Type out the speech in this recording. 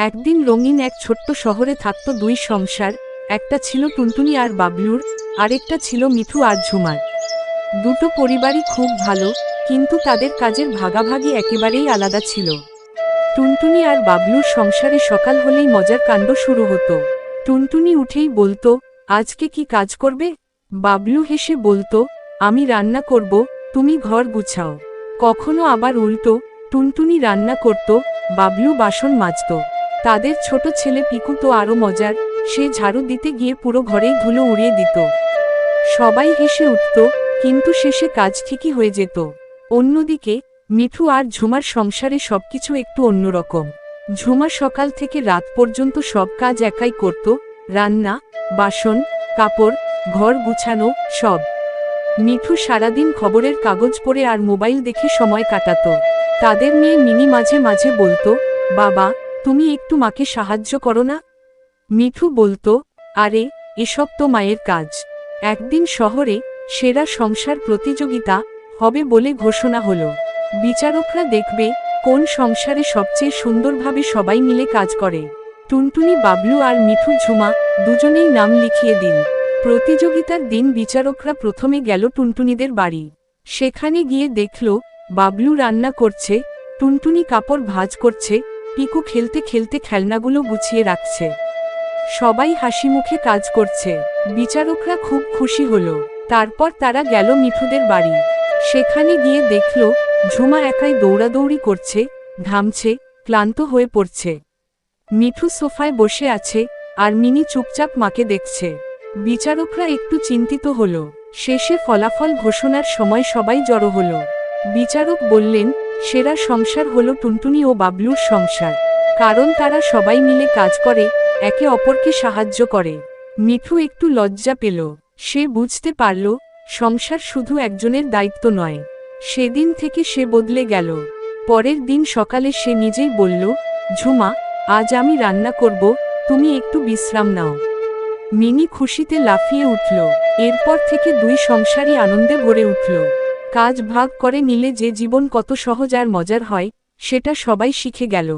একদিন রঙিন এক ছোট্ট শহরে থাকত দুই সংসার, একটা ছিল টুনটুনি আর বাবলুর, আরেকটা ছিল মিঠু আর ঝুমার। দুটো পরিবারই খুব ভালো, কিন্তু তাদের কাজের ভাগাভাগি একেবারেই আলাদা ছিল। টুনটুনি আর বাবলুর সংসারে সকাল হলেই মজার কাণ্ড শুরু হতো। টুনটুনি উঠেই বলতো, আজকে কি কাজ করবে? বাবলু হেসে বলতো, আমি রান্না করব, তুমি ঘর গুছাও। কখনো আবার উল্টো, টুনটুনি রান্না করত, বাবলু বাসন মাজত। তাদের ছোট ছেলে পিকু তো আরো মজার, সে ঝাড়ু দিতে গিয়ে পুরো ঘরেই ধুলো উড়িয়ে দিত। সবাই হেসে উঠত, কিন্তু শেষে কাজ ঠিকই হয়ে যেত। অন্যদিকে মিঠু আর ঝুমার সংসারে সবকিছু একটু অন্যরকম। ঝুমা সকাল থেকে রাত পর্যন্ত সব কাজ একাই করত, রান্না, বাসন, কাপড়, ঘর গুছানো, সব। মিঠু সারাদিন খবরের কাগজ পড়ে আর মোবাইল দেখে সময় কাটাত। তাদের মেয়ে মিনি মাঝে মাঝে বলতো, বাবা, তুমি একটু মাকে সাহায্য করো না? মিঠু বলতো, আরে, এসব তো মায়ের কাজ। একদিন শহরে সেরা সংসার প্রতিযোগিতা হবে বলে ঘোষণা হলো। বিচারকরা দেখবে কোন সংসারে সবচেয়ে সুন্দরভাবে সবাই মিলে কাজ করে। টুনটুনি, বাবলু আর মিঠু ঝুমা দুজনেই নাম লিখিয়ে দিল। প্রতিযোগিতার দিন বিচারকরা প্রথমে গেল টুনটুনিদের বাড়ি। সেখানে গিয়ে দেখল বাবলু রান্না করছে, টুনটুনি কাপড় ভাঁজ করছে, পিকু খেলতে খেলতে খেলনাগুলো গুছিয়ে রাখছে। সবাই হাসি মুখে কাজ করছে। বিচারকরা খুব খুশি হলো। তারপর তারা গেল মিঠুদের বাড়ি। সেখানে গিয়ে দেখল ঝুমা একাই দৌড়াদৌড়ি করছে, ঘামছে, ক্লান্ত হয়ে পড়ছে। মিঠু সোফায় বসে আছে, আর মিনি চুপচাপ মাকে দেখছে। বিচারকরা একটু চিন্তিত হলো। শেষে ফলাফল ঘোষণার সময় সবাই জড়ো হলো। বিচারক বললেন, সেরা সংসার হলো টুনটুনি ও বাবলুর সংসার, কারণ তারা সবাই মিলে কাজ করে, একে অপরকে সাহায্য করে। মিঠু একটু লজ্জা পেল। সে বুঝতে পারল সংসার শুধু একজনের দায়িত্ব নয়। সেদিন থেকে সে বদলে গেল। পরের দিন সকালে সে নিজেই বলল, ঝুমা, আজ আমি রান্না করব, তুমি একটু বিশ্রাম নাও। মিনি খুশিতে লাফিয়ে উঠল। এরপর থেকে দুই সংসারই আনন্দে ভরে উঠল। কাজ ভাগ করে নিলে যে জীবন কত সহজ আর মজার হয়, সেটা সবাই শিখে গেল।